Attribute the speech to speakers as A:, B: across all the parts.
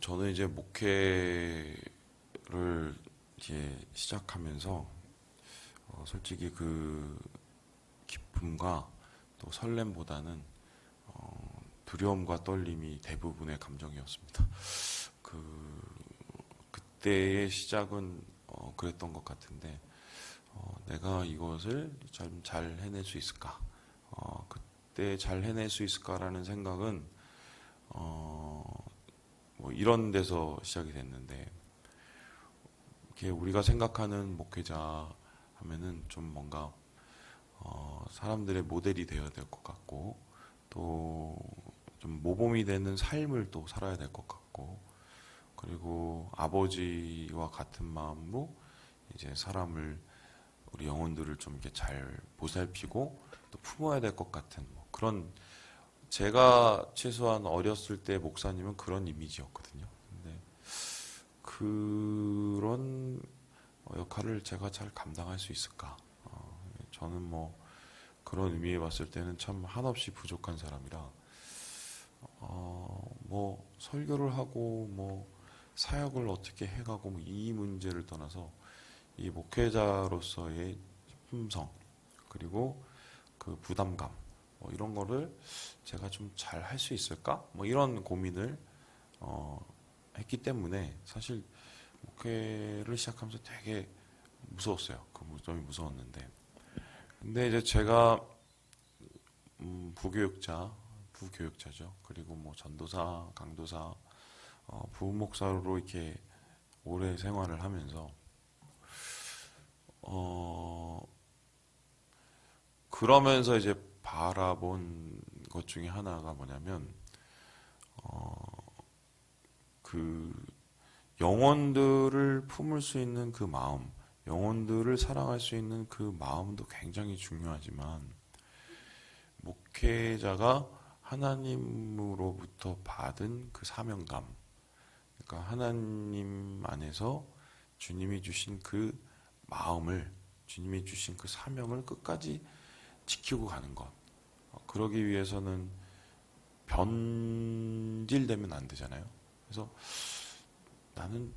A: 저는 이제 목회를 이제 시작하면서 솔직히 그 기쁨과 또 설렘보다는 두려움과 떨림이 대부분의 감정이었습니다. 그때의 시작은 그랬던 것 같은데 내가 이것을 잘 해낼 수 있을까? 그때 잘 해낼 수 있을까라는 생각은 뭐 이런 데서 시작이 됐는데 이렇게 우리가 생각하는 목회자 하면은 좀 뭔가 사람들의 모델이 되어야 될 것 같고 또 좀 모범이 되는 삶을 또 살아야 될 것 같고 그리고 아버지와 같은 마음으로 이제 사람을 우리 영혼들을 좀 이렇게 잘 보살피고 또 품어야 될 것 같은 뭐 그런 제가 최소한 어렸을 때 목사님은 그런 이미지였거든요. 근데 그런 역할을 제가 잘 감당할 수 있을까? 저는 뭐 그런 의미에 봤을 때는 참 한없이 부족한 사람이라 뭐 설교를 하고 뭐 사역을 어떻게 해가고 뭐 이 문제를 떠나서 이 목회자로서의 품성 그리고 그 부담감 뭐 이런 거를 제가 좀 잘 할 수 있을까? 뭐 이런 고민을 했기 때문에 사실 목회를 시작하면서 되게 무서웠어요. 그 점이 무서웠는데 근데 이제 제가 부교육자죠. 그리고 뭐 전도사, 강도사, 부목사로 이렇게 오래 생활을 하면서 그러면서 이제 바라본 것 중에 하나가 뭐냐면 그 영혼들을 품을 수 있는 그 마음, 영혼들을 사랑할 수 있는 그 마음도 굉장히 중요하지만 목회자가 하나님으로부터 받은 그 사명감, 그러니까 하나님 안에서 주님이 주신 그 마음을, 주님이 주신 그 사명을 끝까지 지키고 가는 것. 그러기 위해서는 변질되면 안 되잖아요. 그래서 나는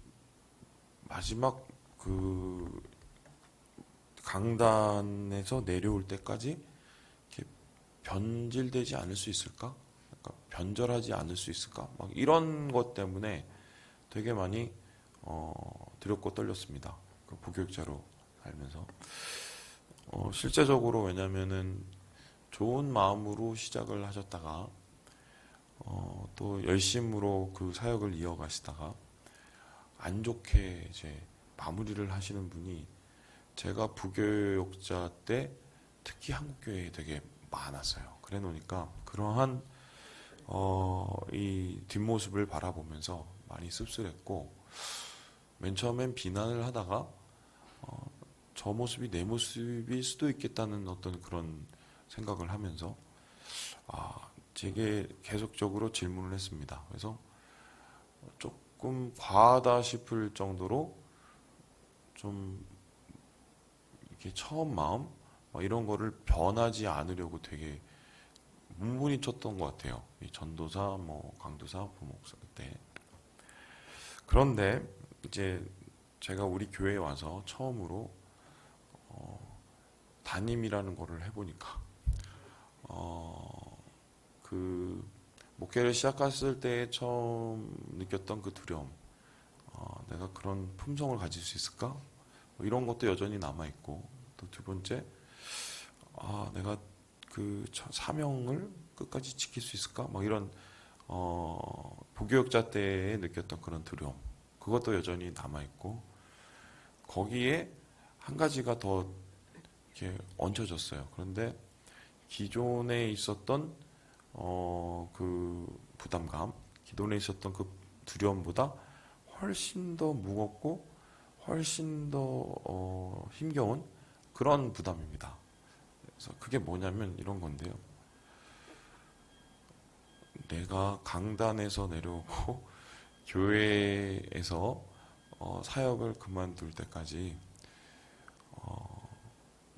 A: 마지막 그 강단에서 내려올 때까지 이렇게 변질되지 않을 수 있을까? 그러니까 변절하지 않을 수 있을까? 막 이런 것 때문에 되게 많이 두렵고 떨렸습니다. 그 부교육자로 알면서 실제적으로 왜냐면은 좋은 마음으로 시작을 하셨다가 또 열심으로 그 사역을 이어가시다가 안 좋게 이제 마무리를 하시는 분이 제가 부교육자 때 특히 한국교회에 되게 많았어요. 그래 놓으니까 그러한 이 뒷모습을 바라보면서 많이 씁쓸했고 맨 처음엔 비난을 하다가 저 모습이 내 모습일 수도 있겠다는 어떤 그런 생각을 하면서 제게 계속적으로 질문을 했습니다. 그래서 조금 과하다 싶을 정도로 좀 이렇게 처음 마음 이런 거를 변하지 않으려고 되게 문문이 쳤던 것 같아요. 이 전도사, 뭐 강도사, 부목사 때. 그런데 이제 제가 우리 교회에 와서 처음으로 담임이라는 거를 해보니까 그 목회를 시작했을 때 처음 느꼈던 그 두려움, 내가 그런 품성을 가질 수 있을까? 뭐 이런 것도 여전히 남아 있고 또 두 번째, 내가 그 사명을 끝까지 지킬 수 있을까? 막 이런 부교육자 때에 느꼈던 그런 두려움, 그것도 여전히 남아 있고 거기에 한 가지가 더 이렇게 얹혀졌어요. 그런데 기존에 있었던 그 부담감, 기존에 있었던 그 두려움보다 훨씬 더 무겁고 훨씬 더 힘겨운 그런 부담입니다. 그래서 그게 뭐냐면 이런 건데요. 내가 강단에서 내려오고 교회에서 사역을 그만둘 때까지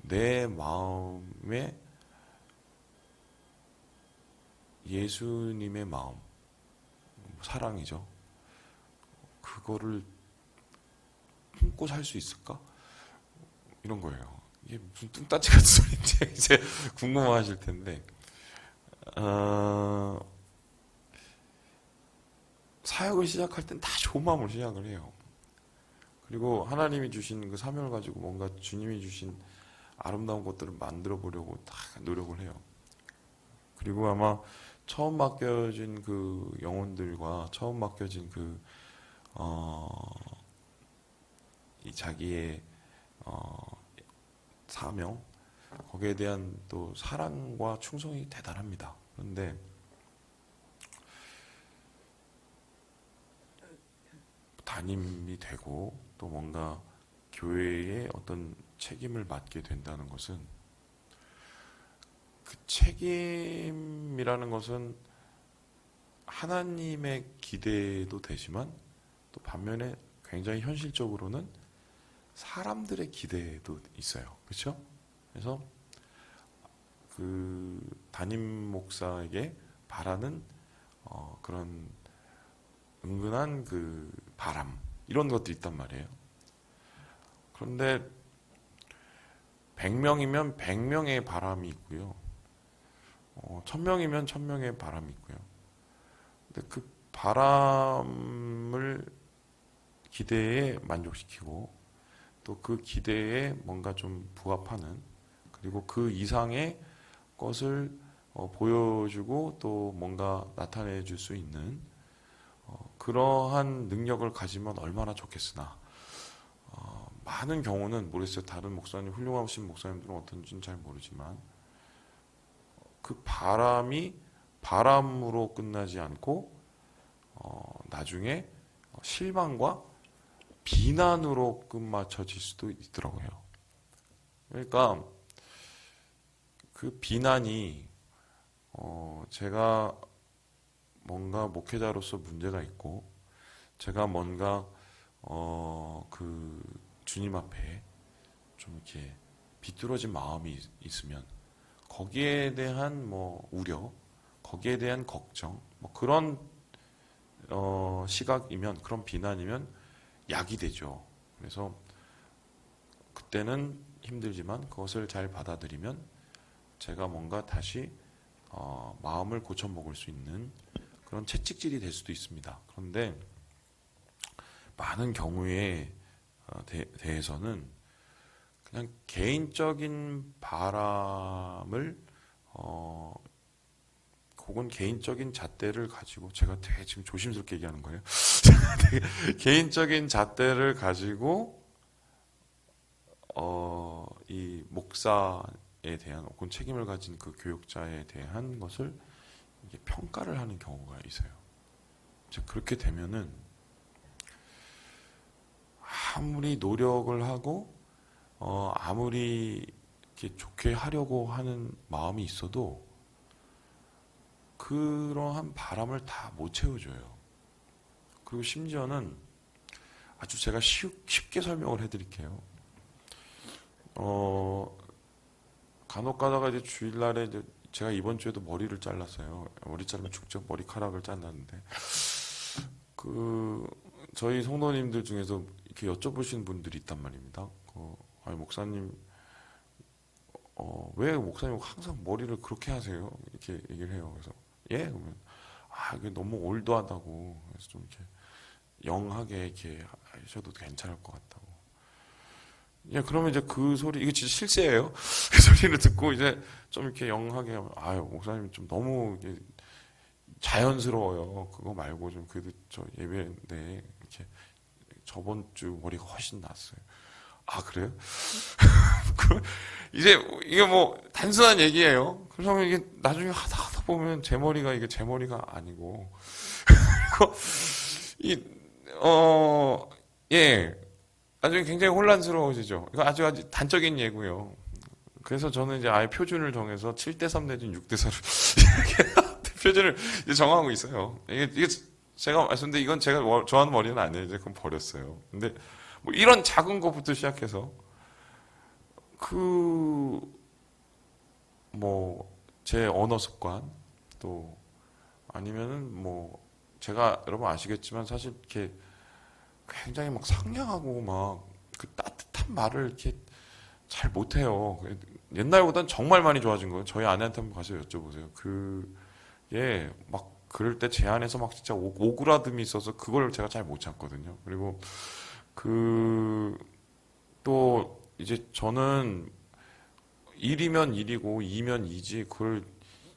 A: 내 마음에 예수님의 마음, 사랑이죠. 그거를 품고 살 수 있을까? 이런 거예요. 이게 무슨 뚱딴지 같은 소리인지 이제 궁금하실 텐데, 어, 사역을 시작할 땐 다 좋은 마음으로 시작을 해요. 그리고 하나님이 주신 그 사명을 가지고 뭔가 주님이 주신 아름다운 것들을 만들어 보려고 다 노력을 해요. 그리고 아마 처음 맡겨진 그 영혼들과 처음 맡겨진 그, 이 자기의, 사명, 거기에 대한 또 사랑과 충성이 대단합니다. 그런데 담임이 되고 또 뭔가 교회의 어떤 책임을 맡게 된다는 것은 그 책임이라는 것은 하나님의 기대도 되지만 또 반면에 굉장히 현실적으로는 사람들의 기대도 있어요. 그렇죠? 그래서 그 담임 목사에게 바라는 그런 은근한 그 바람 이런 것들이 있단 말이에요. 그런데 100명이면 100명의 바람이 있고요. 1000명이면 1000명의 바람이 있고요. 근데 그 바람을 기대에 만족시키고 또 그 기대에 뭔가 좀 부합하는 그리고 그 이상의 것을 보여주고 또 뭔가 나타내 줄 수 있는 그러한 능력을 가지면 얼마나 좋겠으나 많은 경우는 모르겠어요. 다른 목사님, 훌륭하신 목사님들은 어떤지는 잘 모르지만 그 바람이 바람으로 끝나지 않고 나중에 실망과 비난으로 끝마쳐질 수도 있더라고요. 그러니까 그 비난이 제가 뭔가 목회자로서 문제가 있고 제가 뭔가 그 주님 앞에 좀 이렇게 비뚤어진 마음이 있으면 거기에 대한 뭐 우려, 거기에 대한 걱정, 뭐 그런 시각이면 그런 비난이면 약이 되죠. 그래서 그때는 힘들지만 그것을 잘 받아들이면 제가 뭔가 다시 마음을 고쳐 먹을 수 있는 그런 채찍질이 될 수도 있습니다. 그런데 많은 경우에 대해서는 그냥 개인적인 바람을 혹은 개인적인 잣대를 가지고 제가 되게 지금 조심스럽게 얘기하는 거예요. 개인적인 잣대를 가지고 이 목사에 대한 혹은 책임을 가진 그 교육자에 대한 것을 이게 평가를 하는 경우가 있어요. 그렇게 되면은 아무리 노력을 하고 아무리 이렇게 좋게 하려고 하는 마음이 있어도 그러한 바람을 다 못 채워줘요. 그리고 심지어는 아주 제가 쉽게 설명을 해드릴게요. 간혹 가다가 이제 주일날에 이제 제가 이번 주에도 머리를 잘랐어요. 머리 자르면 죽죠. 머리카락을 잘랐는데 그 저희 성도님들 중에서 이렇게 여쭤보시는 분들이 있단 말입니다. 아니 목사님 왜 목사님 항상 머리를 그렇게 하세요? 이렇게 얘기를 해요. 그래서 예? 그러면 이게 너무 올드하다고 그래서 좀 이렇게 영하게 이렇게 하셔도 괜찮을 것 같다고. 예, 그러면 이제 그 소리, 이게 진짜 실세예요. 그 소리를 듣고 이제 좀 이렇게 영하게 하면, 목사님 좀 너무 이게 자연스러워요. 그거 말고 좀 그래도 저 예배인데, 이렇게 저번 주 머리가 훨씬 낫어요. 그래요? 이제 이게 뭐 단순한 얘기예요. 그래서 이게 나중에 하다 보면 제 머리가 이게 제 머리가 아니고, 예. 나중에 굉장히 혼란스러워지죠. 이거 아주 단적인 예고요. 그래서 저는 이제 아예 표준을 정해서 7대3 내지는 6대4로 표준을 이제 정하고 있어요. 이게 제가 말씀드린 이건 제가 좋아하는 머리는 아니에요. 이제 그건 버렸어요. 근데 뭐 이런 작은 것부터 시작해서 뭐 제 언어 습관 또 아니면은 뭐 제가 여러분 아시겠지만 사실 이렇게 굉장히 막 상냥하고 막 그 따뜻한 말을 이렇게 잘 못해요. 옛날보단 정말 많이 좋아진 거예요. 저희 아내한테 한번 가서 여쭤보세요. 그게 막 그럴 때 제 안에서 막 진짜 오그라듦이 있어서 그걸 제가 잘 못 참거든요. 그리고 그 또 이제 저는 일이면 일이고 이면 이지 그걸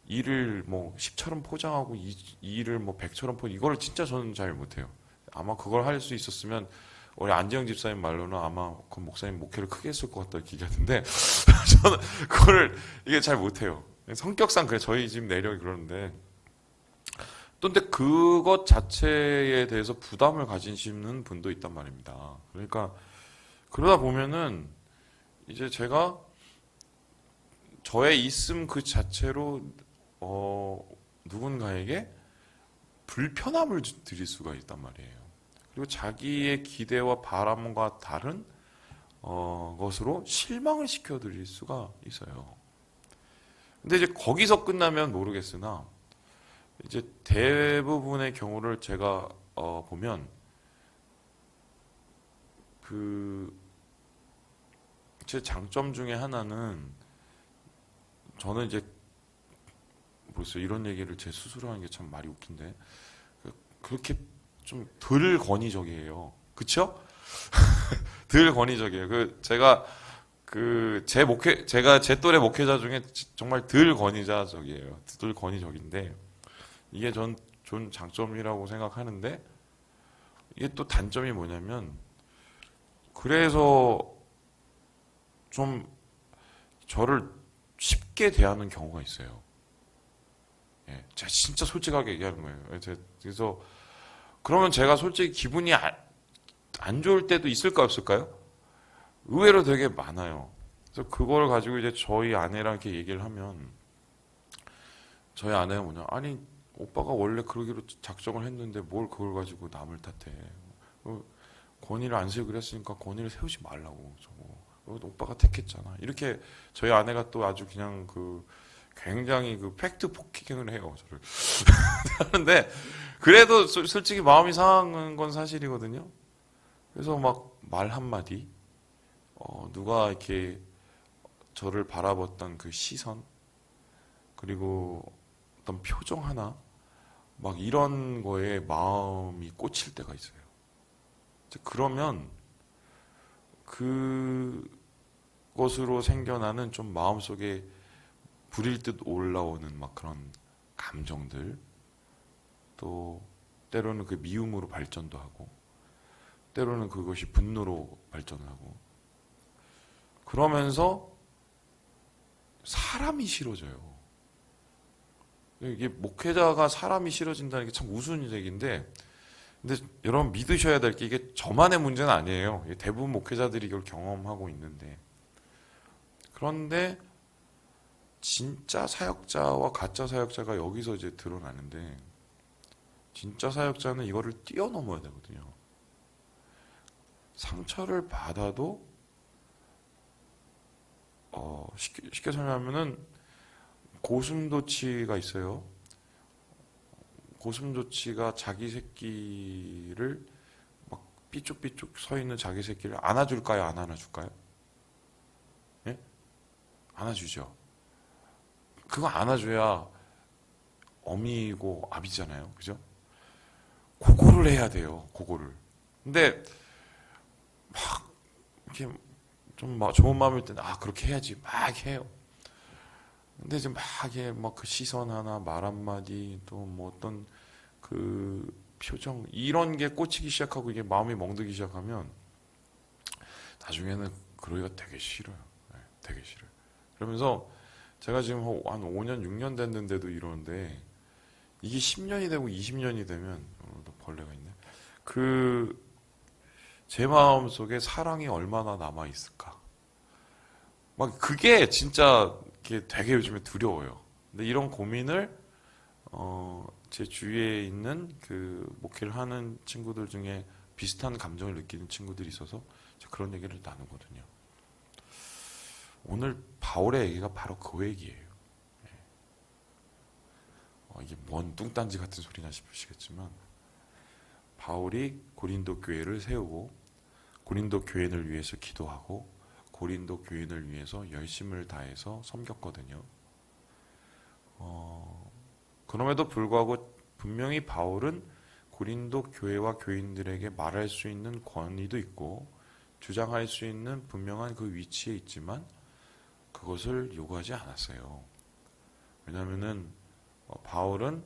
A: 일을 뭐 10처럼 포장하고 일을 뭐 100처럼 이걸 진짜 저는 잘 못해요. 아마 그걸 할 수 있었으면 우리 안지영 집사님 말로는 아마 그 목사님 목회를 크게 했을 것 같다 이렇게 얘기하던데 저는 그거를 이게 잘 못해요. 성격상 그래 저희 집 내력이 그러는데 또 근데 그것 자체에 대해서 부담을 가지시는 분도 있단 말입니다. 그러니까 그러다 보면은 이제 제가 저의 있음 그 자체로 누군가에게 불편함을 드릴 수가 있단 말이에요. 그리고 자기의 기대와 바람과 다른 것으로 실망을 시켜드릴 수가 있어요. 근데 이제 거기서 끝나면 모르겠으나 이제 대부분의 경우를 제가 보면 그 제 장점 중에 하나는 저는 이제 벌써 이런 얘기를 제 스스로 하는 게 참 말이 웃긴데 그렇게 좀 덜 권위적이에요. 그쵸? 덜 권위적이에요. 제가 제가 제 또래 목회자 중에 정말 덜 권위자적이에요. 덜 권위적인데 이게 전 장점이라고 생각하는데 이게 또 단점이 뭐냐면 그래서 좀 저를 쉽게 대하는 경우가 있어요. 예, 제가 진짜 솔직하게 얘기하는 거예요. 그래서 그러면 제가 솔직히 기분이 안 좋을 때도 있을까 없을까요? 의외로 되게 많아요. 그래서 그걸 가지고 이제 저희 아내랑 이렇게 얘기를 하면 저희 아내가 뭐냐, 아니 오빠가 원래 그러기로 작정을 했는데 뭘 그걸 가지고 남을 탓해. 권위를 안 세우기로 했으니까 권위를 세우지 말라고 저거. 오빠가 택했잖아. 이렇게 저희 아내가 또 아주 그냥 굉장히 팩트 폭행을 해요, 저를. 하는데 그래도 솔직히 마음이 상한 건 사실이거든요. 그래서 막 말 한마디, 누가 이렇게 저를 바라봤던 그 시선, 그리고 어떤 표정 하나, 막 이런 거에 마음이 꽂힐 때가 있어요. 그러면 그것으로 생겨나는 좀 마음속에 불일 듯 올라오는 막 그런 감정들, 또 때로는 그 미움으로 발전도 하고, 때로는 그것이 분노로 발전하고, 그러면서 사람이 싫어져요. 이게 목회자가 사람이 싫어진다는 게 참 우스운 얘기인데, 근데 여러분 믿으셔야 될 게 이게 저만의 문제는 아니에요. 대부분 목회자들이 이걸 경험하고 있는데, 그런데 진짜 사역자와 가짜 사역자가 여기서 이제 드러나는데, 진짜 사역자는 이거를 뛰어넘어야 되거든요. 상처를 받아도 쉽게 설명하면은 고슴도치가 있어요. 고슴도치가 자기 새끼를 막 삐쭉삐쭉 서 있는 자기 새끼를 안아줄까요? 안 안아줄까요? 예? 안아주죠. 그거 안아줘야 어미고 아비잖아요. 그죠? 그거를 해야 돼요. 그거를. 근데 막 이렇게 좀 좋은 마음일 때는 그렇게 해야지 막 해요. 근데 이제 막 이게 막 그 시선 하나 말 한마디 또 뭐 어떤 그 표정 이런 게 꽂히기 시작하고 이게 마음이 멍들기 시작하면 나중에는 그러기가 되게 싫어요. 네, 되게 싫어요. 그러면서 제가 지금 한 5년 6년 됐는데도 이러는데 이게 10년이 되고 20년이 되면 또 벌레가 있네. 제 마음 속에 사랑이 얼마나 남아 있을까? 막 그게 진짜 되게 요즘에 두려워요. 근데 이런 고민을 제 주위에 있는 목회를 하는 친구들 중에 비슷한 감정을 느끼는 친구들이 있어서 그런 얘기를 나누거든요. 오늘 바울의 얘기가 바로 그 얘기예요. 이게 뭔 뚱딴지 같은 소리나 싶으시겠지만 바울이 고린도 교회를 세우고 고린도 교인을 위해서 기도하고 고린도 교인을 위해서 열심을 다해서 섬겼거든요. 그럼에도 불구하고 분명히 바울은 고린도 교회와 교인들에게 말할 수 있는 권위도 있고 주장할 수 있는 분명한 그 위치에 있지만 그것을 요구하지 않았어요. 왜냐하면은 바울은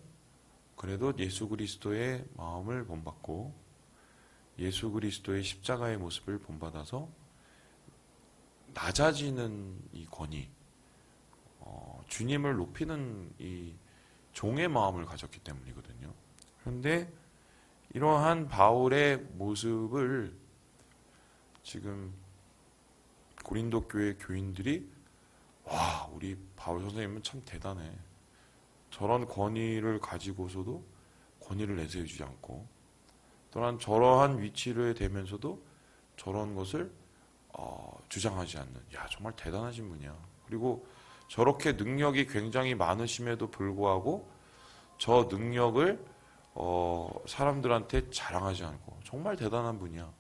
A: 그래도 예수 그리스도의 마음을 본받고 예수 그리스도의 십자가의 모습을 본받아서 낮아지는 이 권위, 주님을 높이는 이 종의 마음을 가졌기 때문이거든요. 그런데 이러한 바울의 모습을 지금 고린도 교회 교인들이 와, 우리 바울 선생님은 참 대단해. 저런 권위를 가지고서도 권위를 내세우지 않고 또한 저러한 위치를 되면서도 저런 것을 주장하지 않는, 야, 정말 대단하신 분이야. 그리고 저렇게 능력이 굉장히 많으심에도 불구하고 저 능력을 사람들한테 자랑하지 않고 정말 대단한 분이야,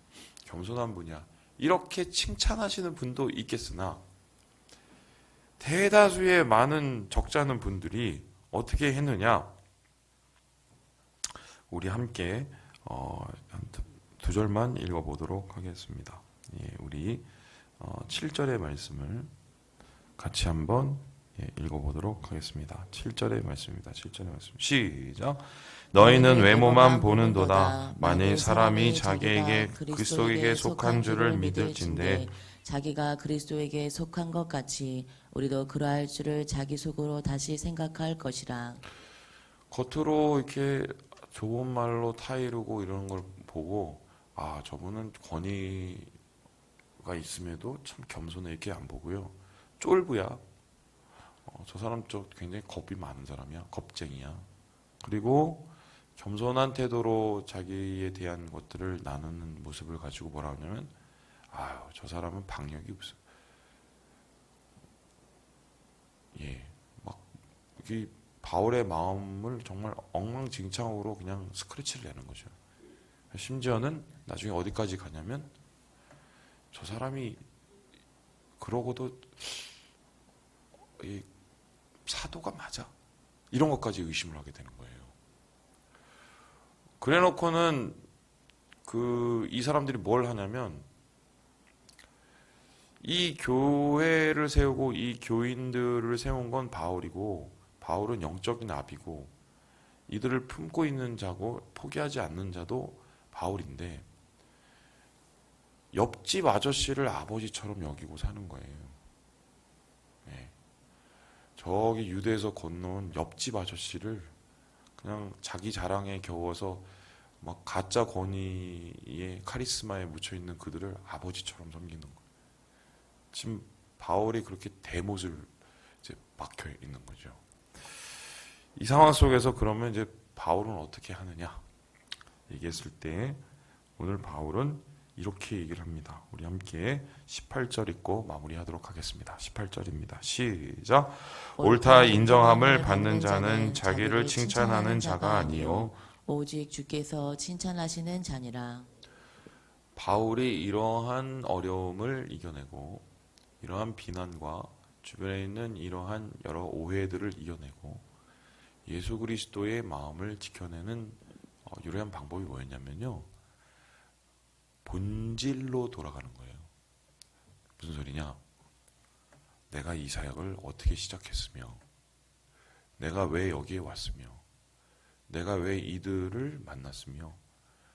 A: 겸손한 분이야, 이렇게 칭찬하시는 분도 있겠으나 대다수의 많은 적잖은 분들이 어떻게 했느냐? 우리 함께 한 두 절만 읽어보도록 하겠습니다. 예, 우리 7절의 말씀을 같이 한번 읽어보도록 하겠습니다. 7절의 말씀입니다. 7절의 말씀 시작. 너희는 외모만 보는도다. 만일 사람이 자기에게 그리스도에게 속한 줄을 믿을진대
B: 자기가 그리스도에게 속한 것 같이 우리도 그러할 줄을 자기 속으로 다시 생각할 것이라.
A: 겉으로 이렇게 좋은 말로 타이르고 이러는 걸 보고 아, 저분은 권위가 있음에도 참 겸손해 이렇게 안 보고요. 쫄부야. 저 사람 굉장히 겁이 많은 사람이야. 겁쟁이야. 그리고 겸손한 태도로 자기에 대한 것들을 나누는 모습을 가지고 뭐라 하냐면 아유, 저 사람은 박력이 없어. 예, 막 이 바울의 마음을 정말 엉망진창으로 그냥 스크래치를 내는 거죠. 심지어는 나중에 어디까지 가냐면 저 사람이 그러고도 이 사도가 맞아? 이런 것까지 의심을 하게 되는 거예요. 그래놓고는 이 사람들이 뭘 하냐면 이 교회를 세우고 이 교인들을 세운 건 바울이고 바울은 영적인 아비고 이들을 품고 있는 자고 포기하지 않는 자도 바울인데 옆집 아저씨를 아버지처럼 여기고 사는 거예요. 네. 저기 유대에서 건너온 옆집 아저씨를 그냥 자기 자랑에 겨워서 막 가짜 권위의 카리스마에 묻혀 있는 그들을 아버지처럼 섬기는 거예요. 지금 바울이 그렇게 대못을 이제 박혀 있는 거죠. 이 상황 속에서 그러면 이제 바울은 어떻게 하느냐 얘기했을 때 오늘 바울은 이렇게 얘기를 합니다. 우리 함께 18절 읽고 마무리하도록 하겠습니다. 18절입니다. 시작. 옳다 인정함을 받는 자는 자기를 칭찬하는 자가 아니요
B: 오직 주께서 칭찬하시는 자니라.
A: 바울이 이러한 어려움을 이겨내고 이러한 비난과 주변에 있는 이러한 여러 오해들을 이겨내고 예수 그리스도의 마음을 지켜내는 유일한 방법이 뭐였냐면요, 본질로 돌아가는 거예요. 무슨 소리냐? 내가 이 사역을 어떻게 시작했으며 내가 왜 여기에 왔으며 내가 왜 이들을 만났으며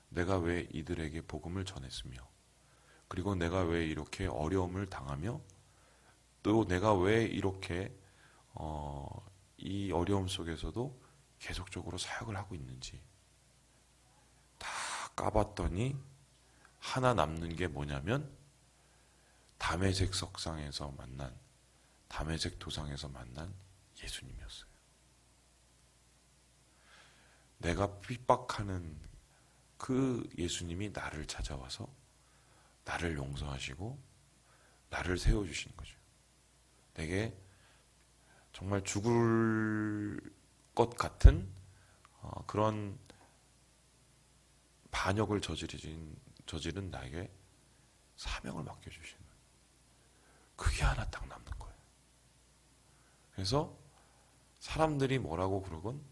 A: 내가 왜 이들에게 복음을 전했으며 그리고 내가 왜 이렇게 어려움을 당하며 또 내가 왜 이렇게 이 어려움 속에서도 계속적으로 사역을 하고 있는지 다 까봤더니 하나 남는 게 뭐냐면 다메섹 석상에서 만난 다메섹 도상에서 만난 예수님이었어요. 내가 핍박하는 그 예수님이 나를 찾아와서 나를 용서하시고 나를 세워주시는 거죠. 내게 정말 죽을 것 같은 그런 반역을 저지른 나에게 사명을 맡겨주시는, 그게 하나 딱 남는 거예요. 그래서 사람들이 뭐라고 그러건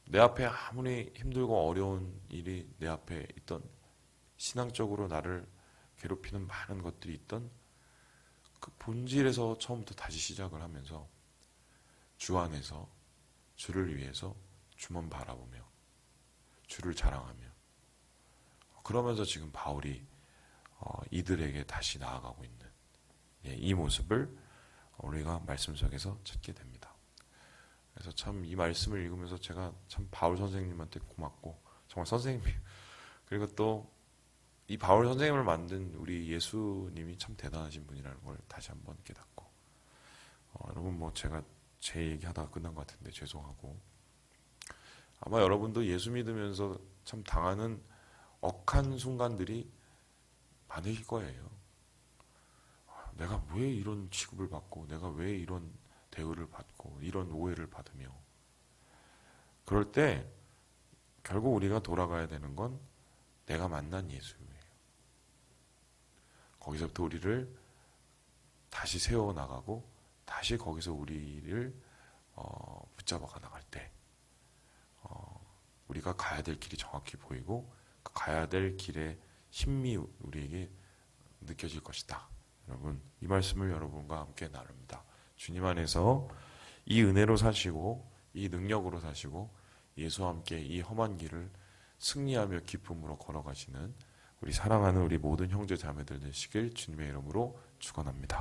A: 내 앞에 아무리 힘들고 어려운 일이 내 앞에 있던, 신앙적으로 나를 괴롭히는 많은 것들이 있던 그 본질에서 처음부터 다시 시작을 하면서 주 안에서 주를 위해서 주만 바라보며 주를 자랑하며, 그러면서 지금 바울이 이들에게 다시 나아가고 있는 이 모습을 우리가 말씀 속에서 찾게 됩니다. 그래서 참 이 말씀을 읽으면서 제가 참 바울 선생님한테 고맙고, 정말 선생님, 그리고 또 이 바울 선생님을 만든 우리 예수님이 참 대단하신 분이라는 걸 다시 한번 깨닫고, 여러분 뭐 제가 제 얘기하다가 끝난 것 같은데 죄송하고, 아마 여러분도 예수 믿으면서 참 당하는 억한 순간들이 많으실 거예요. 내가 왜 이런 취급을 받고, 내가 왜 이런 대우를 받고, 이런 오해를 받으며, 그럴 때 결국 우리가 돌아가야 되는 건 내가 만난 예수예요. 거기서부터 우리를 다시 세워나가고, 다시 거기서 우리를 붙잡아가 나갈 때 우리가 가야 될 길이 정확히 보이고, 그 가야 될 길의 힘이 우리에게 느껴질 것이다. 여러분, 이 말씀을 여러분과 함께 나눕니다. 주님 안에서 이 은혜로 사시고 이 능력으로 사시고 예수와 함께 이 험한 길을 승리하며 기쁨으로 걸어가시는 우리 사랑하는 우리 모든 형제 자매들 되시길 주님의 이름으로 축원합니다.